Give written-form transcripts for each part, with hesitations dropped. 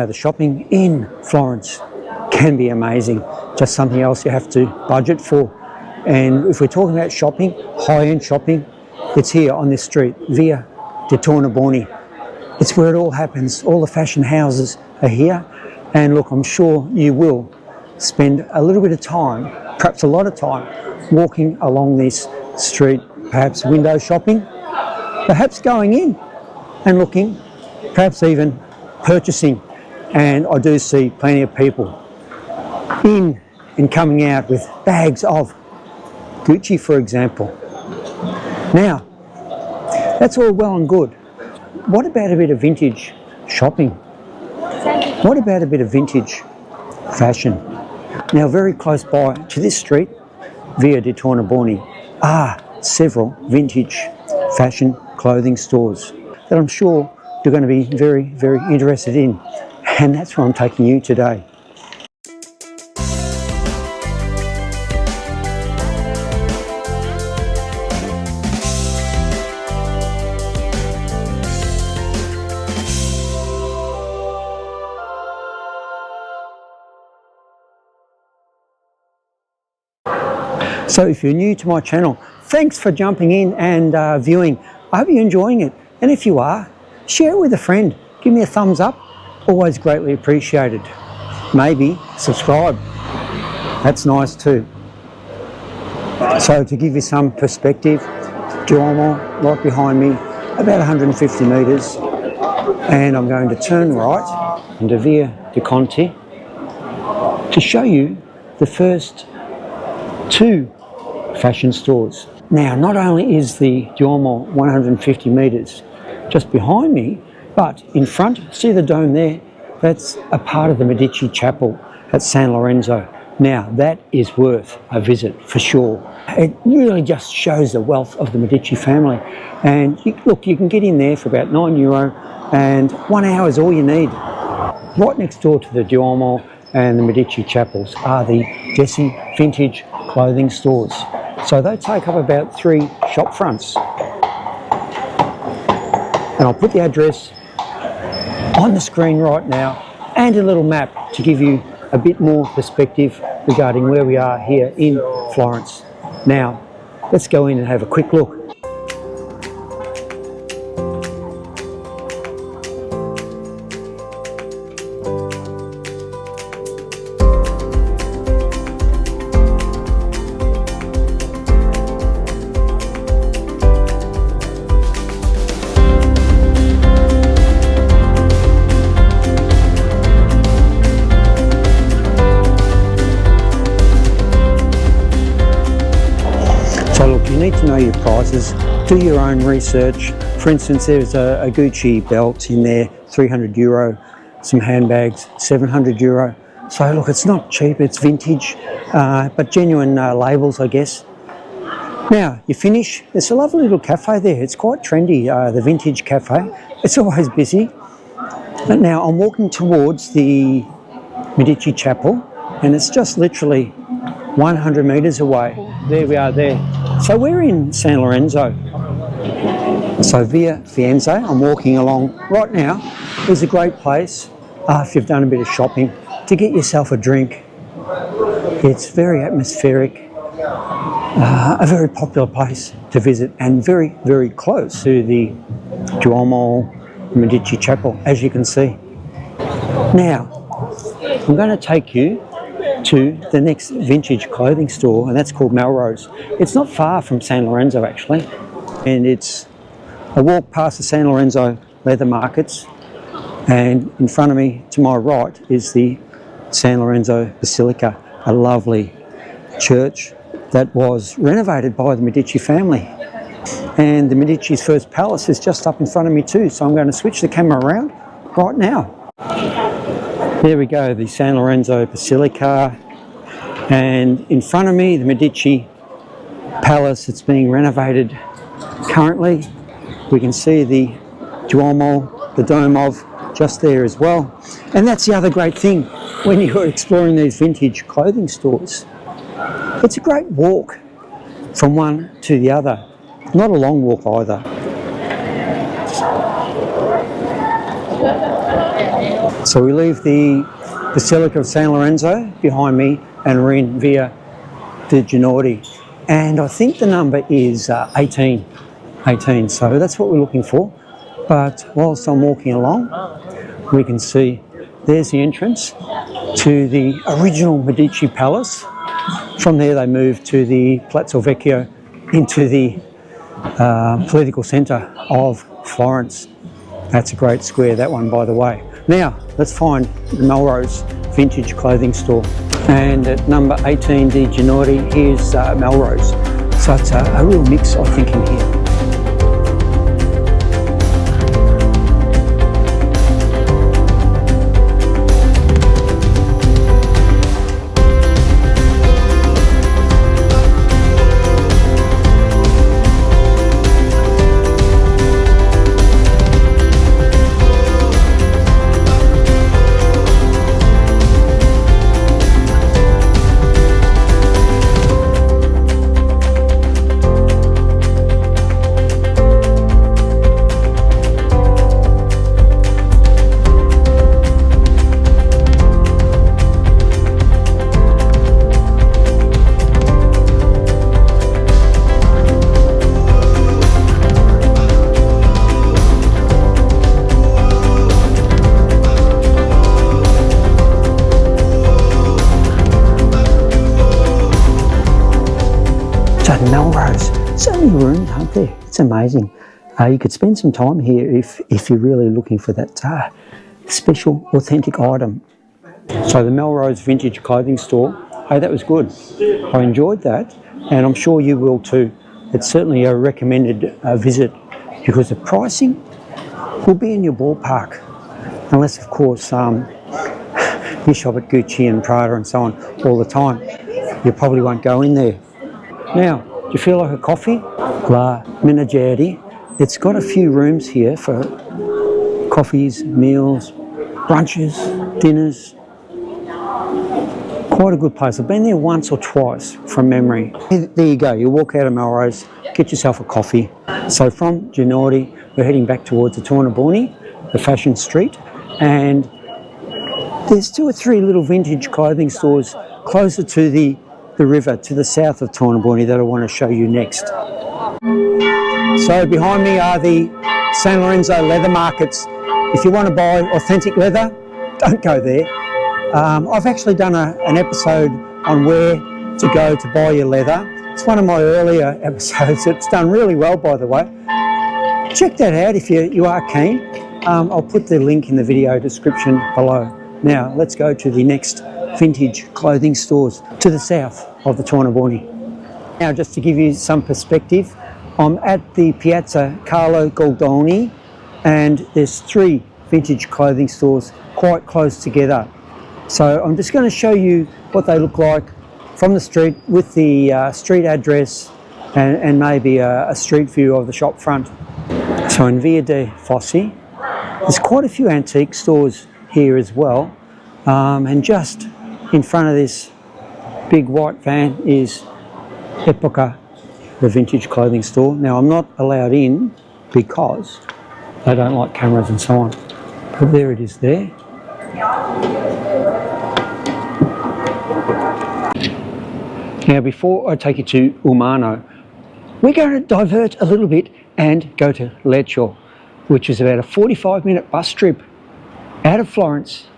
Now, the shopping in Florence can be amazing, just something else you have to budget for. And if we're talking about shopping, high-end shopping, it's here on this street, Via de Tornabuoni. It's where it all happens. All the fashion houses are here. And look, I'm sure you will spend a little bit of time, perhaps a lot of time, walking along this street, perhaps window shopping, perhaps going in and looking, perhaps even purchasing. And I do see plenty of people in and coming out with bags of Gucci, for example. Now, that's all well and good. What about a bit of vintage shopping? What about a bit of vintage fashion? Now, very close by to this street, Via de Tornabuoni, are several vintage fashion clothing stores that I'm sure you're going to be very, very interested in. And that's where I'm taking you today. So if you're new to my channel, thanks for jumping in and viewing. I hope you're enjoying it. And if you are, share it with a friend. Give me a thumbs up. Always greatly appreciated. Maybe subscribe. That's nice too. So to give you some perspective, Duomo right behind me, about 150 metres. And I'm going to turn right into Via de Conti to show you the first two fashion stores. Now, not only is the Duomo 150 metres just behind me, but in front, see the dome there? That's a part of the Medici Chapel at San Lorenzo. Now, that is worth a visit for sure. It really just shows the wealth of the Medici family. And look, you can get in there for about €9 and 1 hour is all you need. Right next door to the Duomo and the Medici Chapels are the Desii Vintage clothing stores. So they take up about 3 shop fronts. And I'll put the address on the screen right now and a little map to give you a bit more perspective regarding where we are here in Florence. Now, let's go in and have a quick look. You need to know your prices, do your own research. For instance, there's a Gucci belt in there, €300, some handbags, €700. So look, it's not cheap, it's vintage, but genuine labels, I guess. Now, you finish, there's a lovely little cafe there. It's quite trendy, the Vintage Cafe. It's always busy. But now I'm walking towards the Medici Chapel, and it's just literally 100 metres away. There we are there. So we're in San Lorenzo. So Via Firenze, I'm walking along right now. It's a great place if you've done a bit of shopping to get yourself a drink. It's very atmospheric, a very popular place to visit and very, very close to the Duomo Medici Chapel, as you can see. Now, I'm going to take you to the next vintage clothing store, and that's called Melrose. It's not far from San Lorenzo actually, and it's a walk past the San Lorenzo leather markets, and in front of me to my right is the San Lorenzo Basilica, a lovely church that was renovated by the Medici family. And the Medici's first palace is just up in front of me too, so I'm going to switch the camera around right now. There we go, the San Lorenzo Basilica, and in front of me the Medici Palace. It's being renovated currently. We can see the Duomo, the dome of, just there as well. And that's the other great thing when you're exploring these vintage clothing stores. It's a great walk from one to the other, not a long walk either. So we leave the Basilica of San Lorenzo behind me and we're in Via de Tornabuoni. And I think the number is 18, so that's what we're looking for. But whilst I'm walking along, we can see there's the entrance to the original Medici Palace. From there they moved to the Palazzo Vecchio into the political centre of Florence. That's a great square, that one, by the way. Now, let's find the Melrose Vintage clothing store. And at number 18 di Giorni, here's Melrose. So it's a real mix, I think, in here. Melrose, so many rooms, aren't there? It's amazing. You could spend some time here if you're really looking for that special, authentic item. So the Melrose Vintage clothing store, hey, that was good. I enjoyed that, and I'm sure you will too. It's certainly a recommended visit because the pricing will be in your ballpark, unless of course you shop at Gucci and Prada and so on all the time. You probably won't go in there. Now, do you feel like a coffee? La Minageri. It's got a few rooms here for coffees, meals, brunches, dinners. Quite a good place. I've been there once or twice from memory. There you go. You walk out of Melrose, get yourself a coffee. So from Giorni, we're heading back towards the Tornabuoni, the fashion street, and there's 2 or 3 little vintage clothing stores closer to the river to the south of Tornabuoni that I want to show you next. So behind me are the San Lorenzo leather markets. If you want to buy authentic leather, don't go there. I've actually done an episode on where to go to buy your leather. It's one of my earlier episodes. It's done really well, by the way. Check that out if you are keen. I'll put the link in the video description below. Now let's go to the next vintage clothing stores to the south of the Tornabuoni. Now, just to give you some perspective, I'm at the Piazza Carlo Goldoni, and there's 3 vintage clothing stores quite close together. So I'm just going to show you what they look like from the street with the street address and maybe a street view of the shop front. So in Via de Fossi, there's quite a few antique stores here as well, and just in front of this big white van is Epoca, the vintage clothing store. Now, I'm not allowed in because they don't like cameras and so on. But there it is there. Now, before I take you to Humana, we're going to divert a little bit and go to Lecco, which is about a 45-minute bus trip out of Florence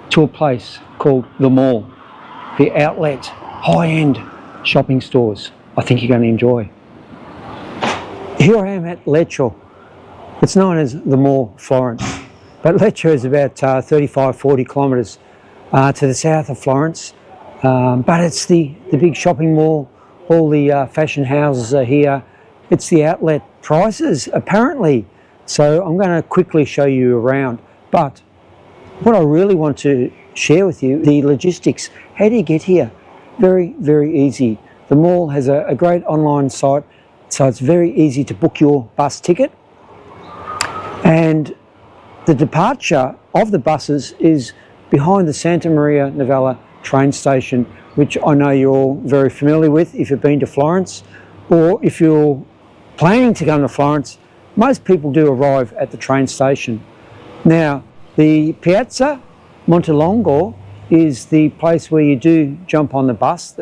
to a place called the Mall, the outlet, high-end shopping stores I think you're going to enjoy. Here I am at Lecco. It's known as the Mall Florence, but Lecco is about 35-40 kilometres to the south of Florence, but it's the big shopping mall. All the fashion houses are here. It's the outlet prices, apparently. So I'm going to quickly show you around, but what I really want to share with you, the logistics. How do you get here? Very, very easy. The mall has a great online site, so it's very easy to book your bus ticket. And the departure of the buses is behind the Santa Maria Novella train station, which I know you're all very familiar with if you've been to Florence, or if you're planning to go to Florence. Most people do arrive at the train station. Now, The Piazza Montelongo is the place where you do jump on the bus.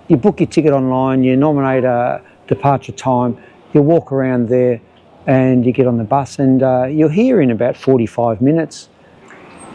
You book your ticket online, you nominate a departure time, you walk around there and you get on the bus, and you're here in about 45 minutes.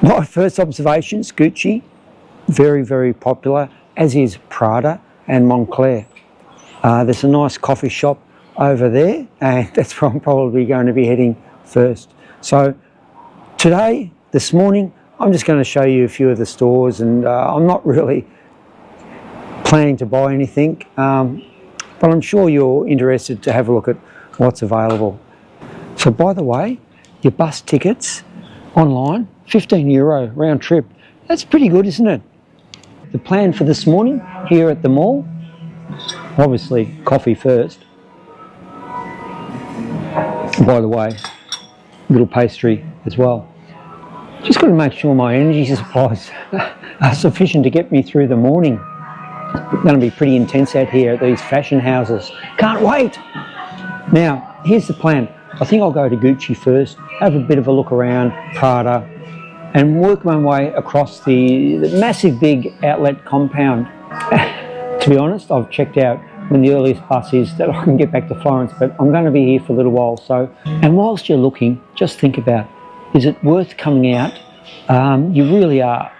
My first observations, Gucci, very, very popular, as is Prada and Moncler. There's a nice coffee shop over there, and that's where I'm probably going to be heading first. So today, this morning, I'm just going to show you a few of the stores, and I'm not really planning to buy anything, but I'm sure you're interested to have a look at what's available. So by the way, your bus tickets online, €15 round trip. That's pretty good, isn't it? The plan for this morning here at the mall, obviously coffee first. By the way, little pastry as well. Just got to make sure my energy supplies are sufficient to get me through the morning. It's going to be pretty intense out here at these fashion houses. Can't wait! Now, here's the plan. I think I'll go to Gucci first, have a bit of a look around, Prada, and work my way across the massive big outlet compound. To be honest, I've checked out when the earliest bus is that I can get back to Florence, but I'm going to be here for a little while. And whilst you're looking, just think about, is it worth coming out? You really are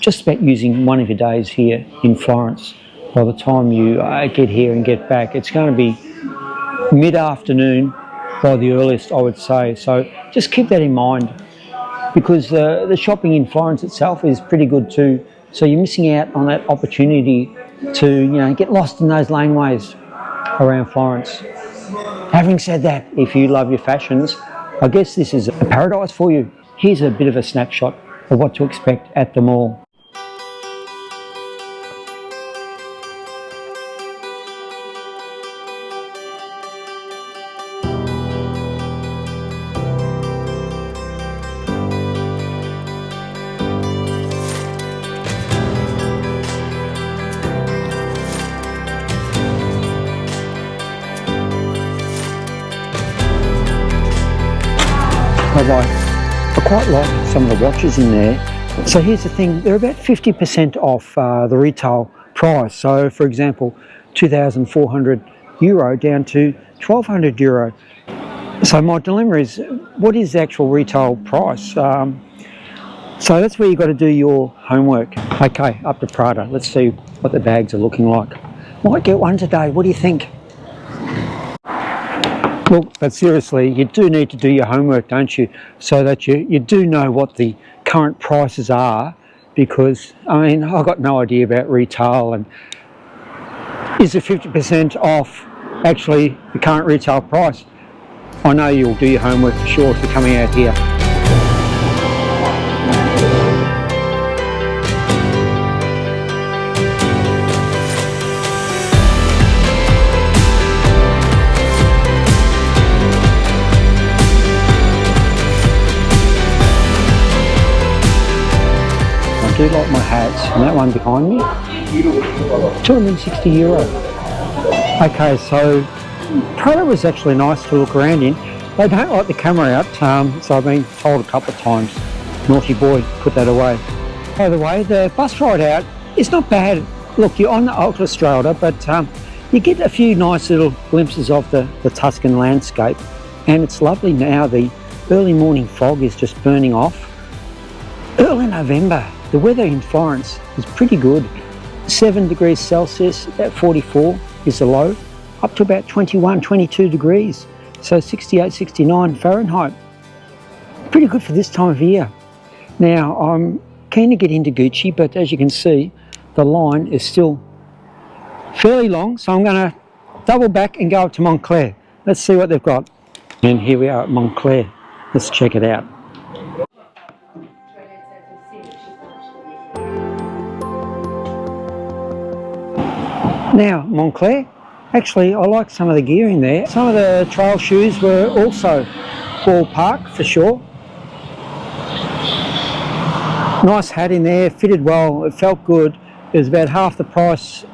just about using one of your days here in Florence. By the time you get here and get back, it's going to be mid-afternoon by the earliest, I would say. So just keep that in mind, because the shopping in Florence itself is pretty good too. So you're missing out on that opportunity to get lost in those laneways around Florence. Having said that, if you love your fashions, I guess this is a paradise for you. Here's a bit of a snapshot of what to expect at the mall. I quite like some of the watches in there. So here's the thing, they're about 50% off the retail price. So for example, €2,400 down to €1,200. So my dilemma is, what is the actual retail price? So that's where you've got to do your homework. Okay, up to Prada. Let's see what the bags are looking like. Might get one today, what do you think? Look, but seriously, you do need to do your homework, don't you? So that you do know what the current prices are, because, I mean, I've got no idea about retail, and is the 50% off actually the current retail price? I know you'll do your homework for sure if you're coming out here. I do like my hats, and that one behind me, €260. Okay, so Prada was actually nice to look around in. They don't like the camera out, so I've been told a couple of times, naughty boy, put that away. By the way, the bus ride out is not bad. Look, you're on the Autostrada, but you get a few nice little glimpses of the Tuscan landscape, and it's lovely now. The early morning fog is just burning off. Early November. The weather in Florence is pretty good. 7 degrees Celsius, about 44 is the low, up to about 21, 22 degrees. So 68, 69 Fahrenheit. Pretty good for this time of year. Now, I'm keen to get into Gucci, but as you can see, the line is still fairly long. So I'm going to double back and go up to Moncler. Let's see what they've got. And here we are at Moncler. Let's check it out. Now, Moncler, actually I like some of the gear in there. Some of the trail shoes were also ballpark for sure. Nice hat in there, fitted well, it felt good. It was about half the price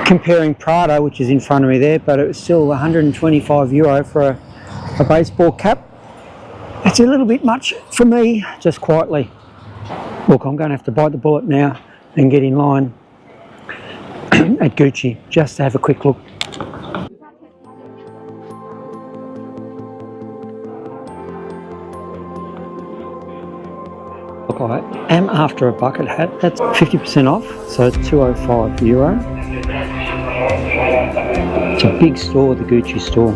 comparing Prada, which is in front of me there, but it was still €125 for a baseball cap. It's a little bit much for me, just quietly. Look, I'm going to have to bite the bullet now and get in line at Gucci just to have a quick look. Look, I am after a bucket hat. That's 50% off, so €205. It's a big store, the Gucci store.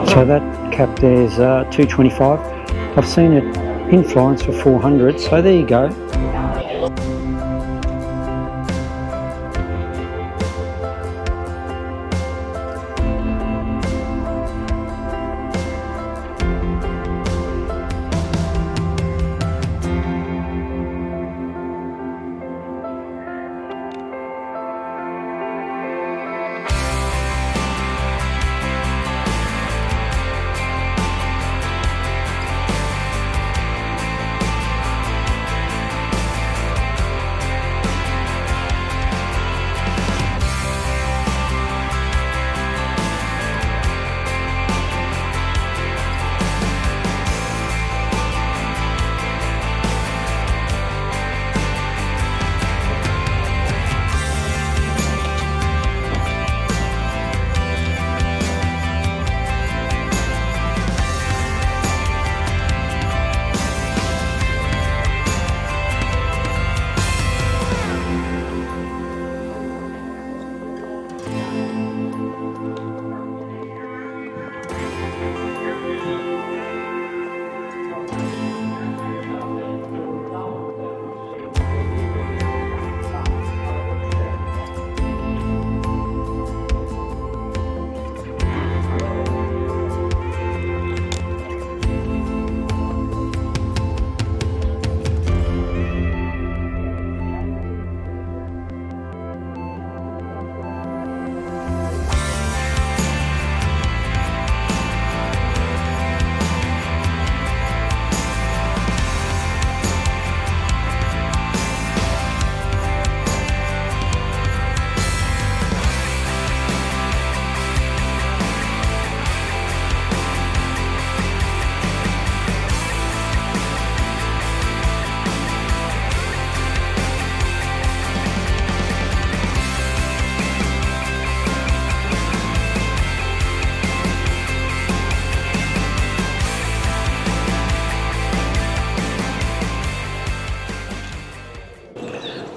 So that cap there is $225. I've seen it in Florence for $400, so there you go.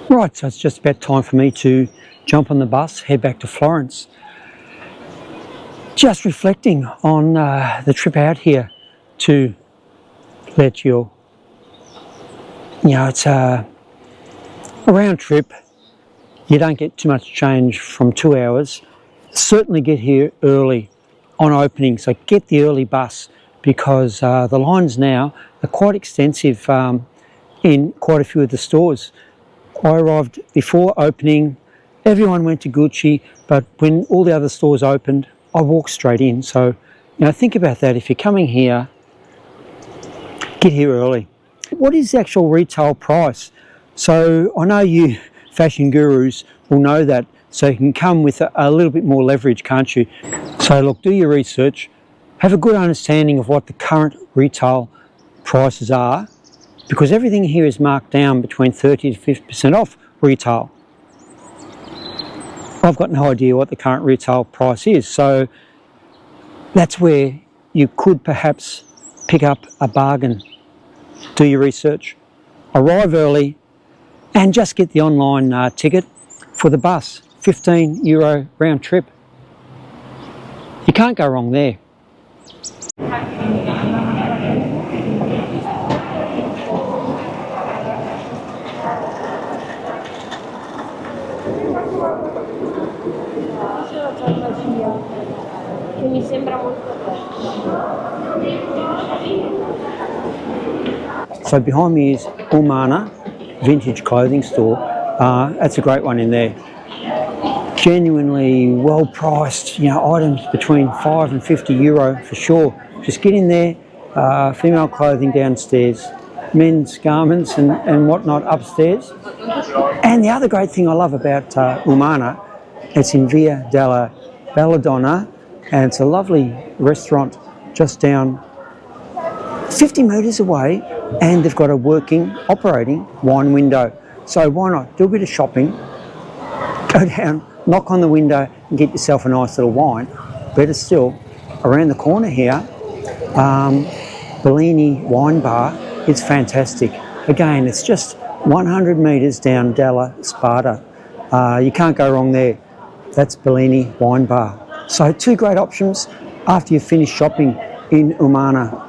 Right, so it's just about time for me to jump on the bus, head back to Florence. Just reflecting on the trip out here to DYOR. You know, it's a round trip. You don't get too much change from 2 hours. Certainly get here early on opening, so get the early bus because the lines now are quite extensive in quite a few of the stores. I arrived before opening, everyone went to Gucci, but when all the other stores opened, I walked straight in. So, you know, think about that. If you're coming here, get here early. What is the actual retail price? So I know you fashion gurus will know that, so you can come with a little bit more leverage, can't you? So look, do your research, have a good understanding of what the current retail prices are, because everything here is marked down between 30 to 50% off retail. I've got no idea what the current retail price is, so that's where you could perhaps pick up a bargain. Do your research, arrive early, and just get the online ticket for the bus, €15 round trip. You can't go wrong there. Che mi sembra molto So behind me is Humana Vintage clothing store. That's a great one in there. Genuinely well priced, you know, items between €5 and €50 for sure. Just get in there, female clothing downstairs, men's garments and whatnot upstairs. And the other great thing I love about Humana, it's in Via de Donna, and it's a lovely restaurant just down 50 metres away, and they've got a working, operating wine window. So why not do a bit of shopping, go down, knock on the window and get yourself a nice little wine. Better still, around the corner here, Bellini wine bar. It's fantastic. Again, it's just 100 metres down Della Spada. You can't go wrong there. That's Bellini wine bar. So 2 great options after you've finished shopping in Humana.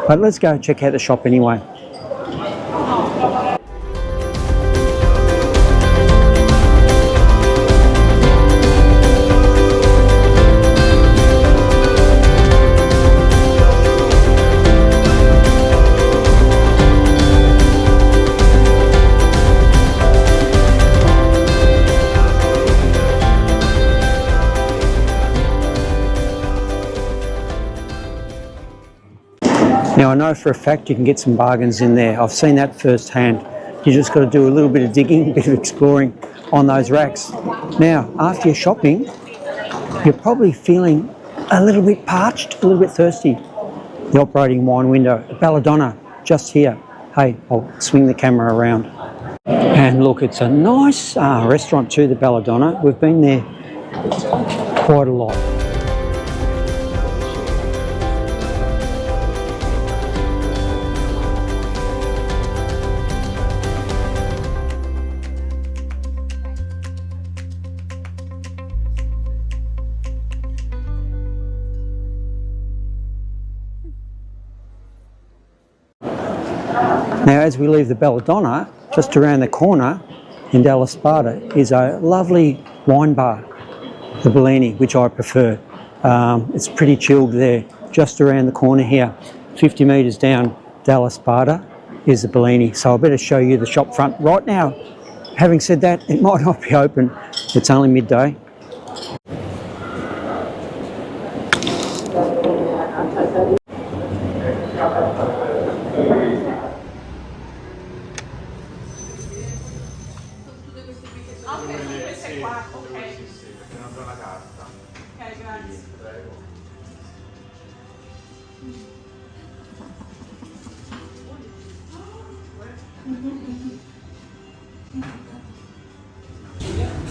But let's go check out the shop anyway. Now I know for a fact you can get some bargains in there. I've seen that firsthand. You just got to do a little bit of digging, a bit of exploring on those racks. Now, after your shopping, you're probably feeling a little bit parched, a little bit thirsty. The operating wine window, Belle, Donna, just here. Hey, I'll swing the camera around. And look, it's a nice restaurant too, the Belle, Donna. We've been there quite a lot. Now, as we leave the Belle, Donna, just around the corner in Della Spada is a lovely wine bar, the Bellini, which I prefer. It's pretty chilled there. Just around the corner here, 50 metres down Della Spada is the Bellini. So I better show you the shop front right now. Having said that, it might not be open. It's only midday.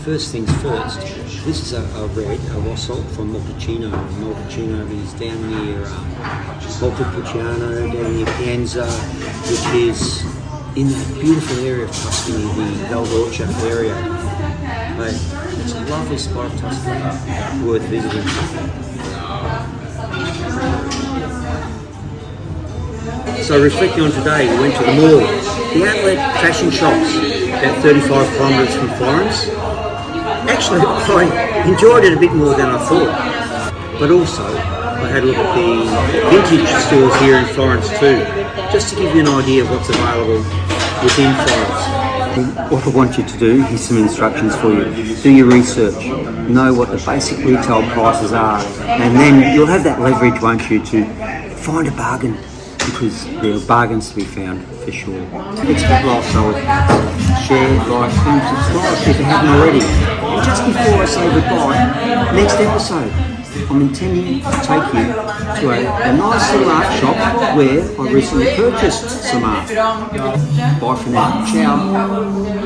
First things first, this is a red, a Rosso from Montepulciano. Montepulciano is down near Montepulciano, down near Pienza, which is in that beautiful area of Tuscany, the Valdoorcia area. But it's a lovely spot of Tuscany, worth visiting. So reflecting on today, we went to the mall, the outlet fashion shops, about 35 kilometres from Florence. Actually, I enjoyed it a bit more than I thought. But also, I had a look at the vintage stores here in Florence too, just to give you an idea of what's available within Florence. What I want you to do, here's some instructions for you. Do your research, know what the basic retail prices are, and then you'll have that leverage, won't you, to find a bargain, because there are bargains to be found for sure. Expert Lifestyle, share, like and subscribe if you haven't already. And just before I say goodbye, next episode I'm intending to take you to a nice little art shop where I recently purchased some art. Bye for now. Ciao.